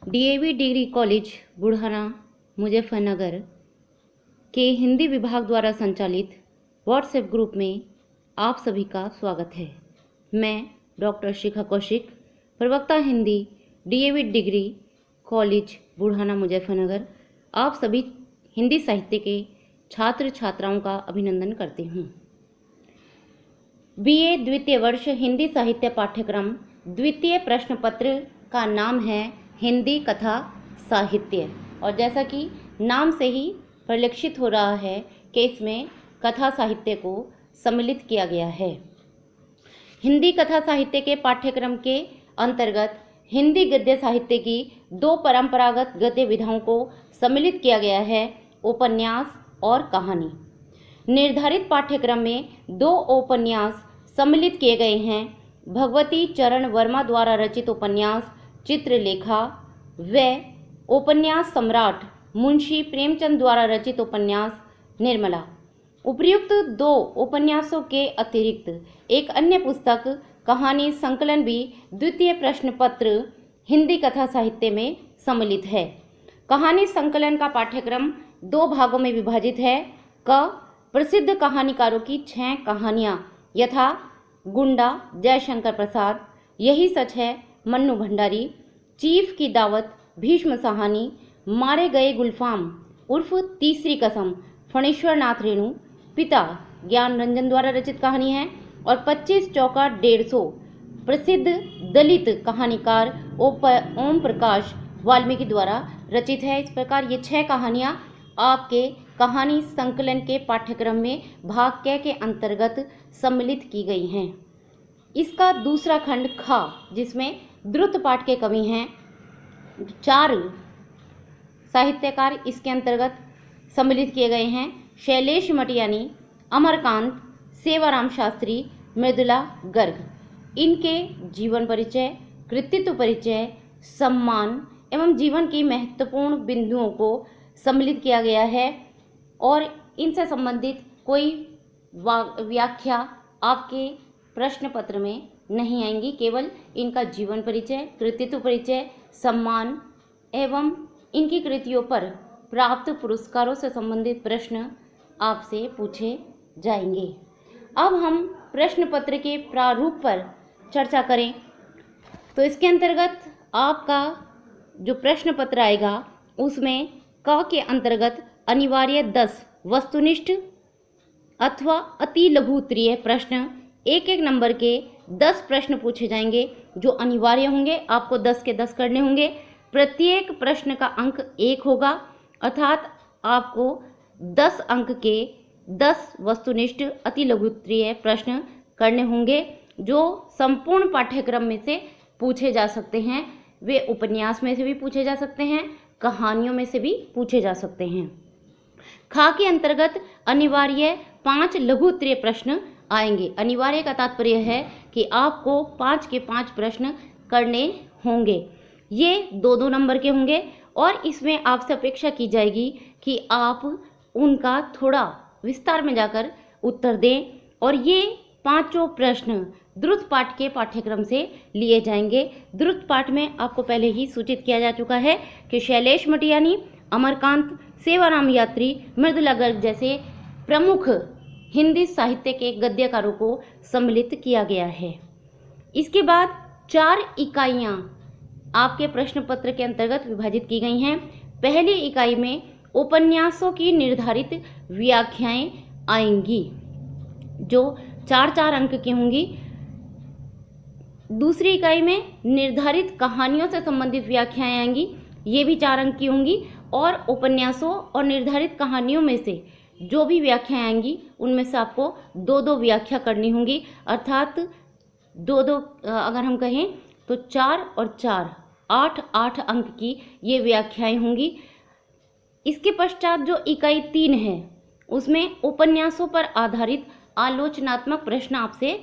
DAV degree college Budhana Muzaffarnagar के हिंदी विभाग द्वारा संचालित व्हाट्सएप ग्रुप में आप सभी का स्वागत है। मैं डॉक्टर शिखा कौशिक, प्रवक्ता Hindi, DAV degree college Budhana Muzaffarnagar, आप सभी हिंदी साहित्य के छात्र छात्राओं का अभिनंदन करती हूँ। बीए द्वितीय वर्ष हिंदी साहित्य पाठ्यक्रम द्वितीय प्रश्न पत्र का नाम है हिंदी कथा साहित्य, और जैसा कि नाम से ही परिलक्षित हो रहा है कि इसमें कथा साहित्य को सम्मिलित किया गया है। हिंदी कथा साहित्य के पाठ्यक्रम के अंतर्गत हिंदी गद्य साहित्य की दो परंपरागत गद्य विधाओं को सम्मिलित किया गया है, उपन्यास और कहानी। निर्धारित पाठ्यक्रम में दो उपन्यास सम्मिलित किए गए हैं। भगवती चरण वर्मा द्वारा रचित उपन्यास चित्रलेखा व उपन्यास सम्राट मुंशी प्रेमचंद द्वारा रचित उपन्यास निर्मला। उपर्युक्त दो उपन्यासों के अतिरिक्त एक अन्य पुस्तक कहानी संकलन भी द्वितीय प्रश्न पत्र हिंदी कथा साहित्य में सम्मिलित है। कहानी संकलन का पाठ्यक्रम दो भागों में विभाजित है। क प्रसिद्ध कहानीकारों की 6 कहानियाँ यथा गुंडा जयशंकर प्रसाद, यही सच है मन्नू भंडारी, चीफ की दावत भीष्म साहनी, मारे गए गुलफाम उर्फ तीसरी कसम फणेश्वर नाथ रेणु, पिता ज्ञान रंजन द्वारा रचित कहानी है, और 25 चौका 150 प्रसिद्ध दलित कहानीकार ओम प्रकाश वाल्मीकि द्वारा रचित है। इस प्रकार ये 6 कहानियाँ आपके कहानी संकलन के पाठ्यक्रम में भाग क के अंतर्गत सम्मिलित की गई हैं। इसका दूसरा खंड खा, जिसमें द्रुत पाठ के कवि हैं, 4 साहित्यकार इसके अंतर्गत सम्मिलित किए गए हैं। शैलेश मटियानी, अमरकांत, सेवाराम शास्त्री, मृदुला गर्ग। इनके जीवन परिचय, कृतित्व परिचय, सम्मान एवं जीवन की महत्वपूर्ण बिंदुओं को सम्मिलित किया गया है, और इनसे संबंधित कोई व्याख्या आपके प्रश्न पत्र में नहीं आएंगी। केवल इनका जीवन परिचय, कृतित्व परिचय, सम्मान एवं इनकी कृतियों पर प्राप्त पुरस्कारों से संबंधित प्रश्न आपसे पूछे जाएंगे। अब हम प्रश्न पत्र के प्रारूप पर चर्चा करें तो इसके अंतर्गत आपका जो प्रश्न पत्र आएगा उसमें क के अंतर्गत अनिवार्य 10 वस्तुनिष्ठ अथवा अति लघु उत्तरीय प्रश्न, एक एक नंबर के 10 प्रश्न पूछे जाएंगे जो अनिवार्य होंगे। आपको 10 के 10 करने होंगे। प्रत्येक प्रश्न का अंक 1 होगा, अर्थात आपको 10 अंक के 10 वस्तुनिष्ठ अति लघु उत्तरीय प्रश्न करने होंगे जो संपूर्ण पाठ्यक्रम में से पूछे जा सकते हैं। वे उपन्यास में से भी पूछे जा सकते हैं, कहानियों में से भी पूछे जा सकते हैं। खा के अंतर्गत अनिवार्य 5 लघु उत्तरीय प्रश्न आएंगे। अनिवार्य का तात्पर्य है कि आपको 5 के 5 प्रश्न करने होंगे। ये 2-2 नंबर के होंगे, और इसमें आपसे अपेक्षा की जाएगी कि आप उनका थोड़ा विस्तार में जाकर उत्तर दें, और ये 5 प्रश्न द्रुत पाठ के पाठ्यक्रम से लिए जाएंगे। द्रुत पाठ में आपको पहले ही सूचित किया जा चुका है कि शैलेश मटियानी, अमरकांत, सेवाराम यात्री, मृदुला गर्ग जैसे प्रमुख हिंदी साहित्य के गद्यकारों को सम्मिलित किया गया है। इसके बाद 4 इकाइयाँ आपके प्रश्न पत्र के अंतर्गत विभाजित की गई हैं। पहली इकाई में उपन्यासों की निर्धारित व्याख्याएं आएंगी जो 4-4 अंक की होंगी। दूसरी इकाई में निर्धारित कहानियों से संबंधित व्याख्याएं आएंगी, ये भी 4 अंक की होंगी। और उपन्यासों और निर्धारित कहानियों में से जो भी व्याख्याएं आएंगी उनमें से आपको 2-2 व्याख्या करनी होंगी, अर्थात 2-2 अगर हम कहें तो 4 और 4 8-8 अंक की ये व्याख्याएं होंगी। इसके पश्चात जो इकाई 3 है उसमें उपन्यासों पर आधारित आलोचनात्मक प्रश्न आपसे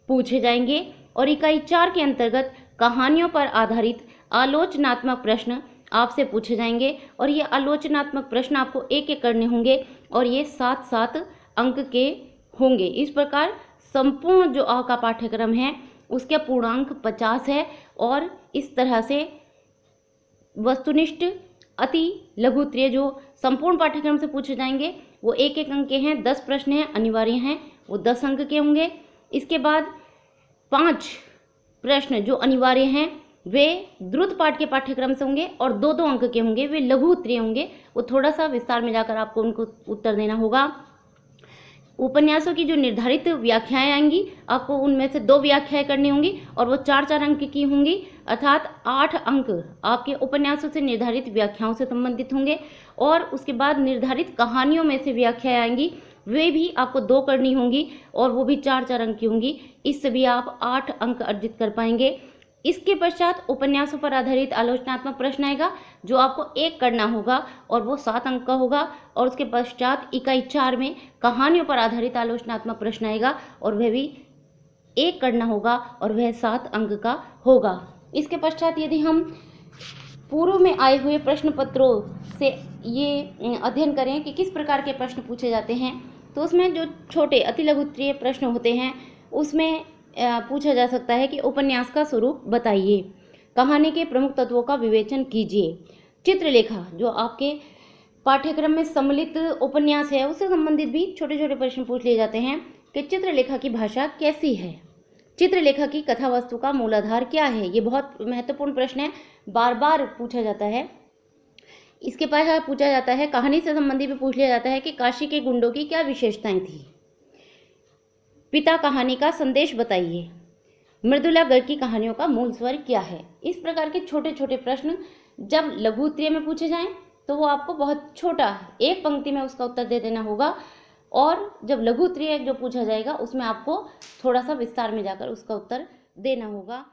पूछे जाएंगे, और इकाई 4 के अंतर्गत कहानियों पर आधारित आलोचनात्मक प्रश्न आपसे पूछे जाएंगे, और ये आलोचनात्मक प्रश्न आपको एक एक करने होंगे, और ये 7-7 अंक के होंगे। इस प्रकार संपूर्ण जो आपका पाठ्यक्रम है उसके पूर्णांक 50 है, और इस तरह से वस्तुनिष्ठ, अति लघु उत्तरीय जो संपूर्ण पाठ्यक्रम से पूछे जाएंगे वो 1-1 अंक के हैं। 10 प्रश्न हैं, अनिवार्य हैं, वो 10 अंक के होंगे। इसके बाद 5 प्रश्न जो अनिवार्य हैं वे द्रुत पाठ के पाठ्यक्रम से होंगे और 2-2 अंक के होंगे, वे लघु उत्तरीय होंगे, वो थोड़ा सा विस्तार में जाकर आपको उनको उत्तर देना होगा। उपन्यासों की जो निर्धारित व्याख्याएं आएंगी आपको उनमें से 2 व्याख्याएं करनी होंगी और वो 4-4 अंक की होंगी, अर्थात 8 अंक आपके उपन्यासों से निर्धारित व्याख्याओं से संबंधित होंगे। और उसके बाद निर्धारित कहानियों में से व्याख्याएं आएंगी, वे भी आपको 2 करनी होंगी और वो भी 4-4 अंक की होंगी। इससे भी आप 8 अंक अर्जित कर पाएंगे। इसके पश्चात उपन्यासों पर आधारित आलोचनात्मक प्रश्न आएगा जो आपको 1 करना होगा और वो 7 अंक का होगा। और उसके पश्चात इकाई 4 में कहानियों पर आधारित आलोचनात्मक प्रश्न आएगा और वह भी 1 करना होगा और वह 7 अंक का होगा। इसके पश्चात यदि हम पूर्व में आए हुए प्रश्न पत्रों से ये अध्ययन करें कि किस प्रकार के प्रश्न पूछे जाते हैं, तो उसमें जो छोटे अति लघु उत्तरीय प्रश्न होते हैं उसमें पूछा जा सकता है कि उपन्यास का स्वरूप बताइए, कहानी के प्रमुख तत्वों का विवेचन कीजिए। चित्रलेखा जो आपके पाठ्यक्रम में सम्मिलित उपन्यास है उससे संबंधित भी छोटे छोटे प्रश्न पूछ लिए जाते हैं कि चित्रलेखा की भाषा कैसी है, चित्रलेखा की कथा वस्तु का मूलाधार क्या है। ये बहुत महत्वपूर्ण प्रश्न है, बार बार पूछा जाता है। इसके पास पूछा जाता है, कहानी से संबंधित भी पूछ लिया जाता है कि काशी के गुंडों की क्या विशेषताएं थी, पिता कहानी का संदेश बताइए, मृदुला गर्ग की कहानियों का मूल स्वर क्या है। इस प्रकार के छोटे छोटे प्रश्न जब लघु उत्तरीय में पूछे जाएं तो वो आपको बहुत छोटा 1 पंक्ति में उसका उत्तर दे देना होगा, और जब लघु उत्तरीय जो पूछा जाएगा उसमें आपको थोड़ा सा विस्तार में जाकर उसका उत्तर देना होगा।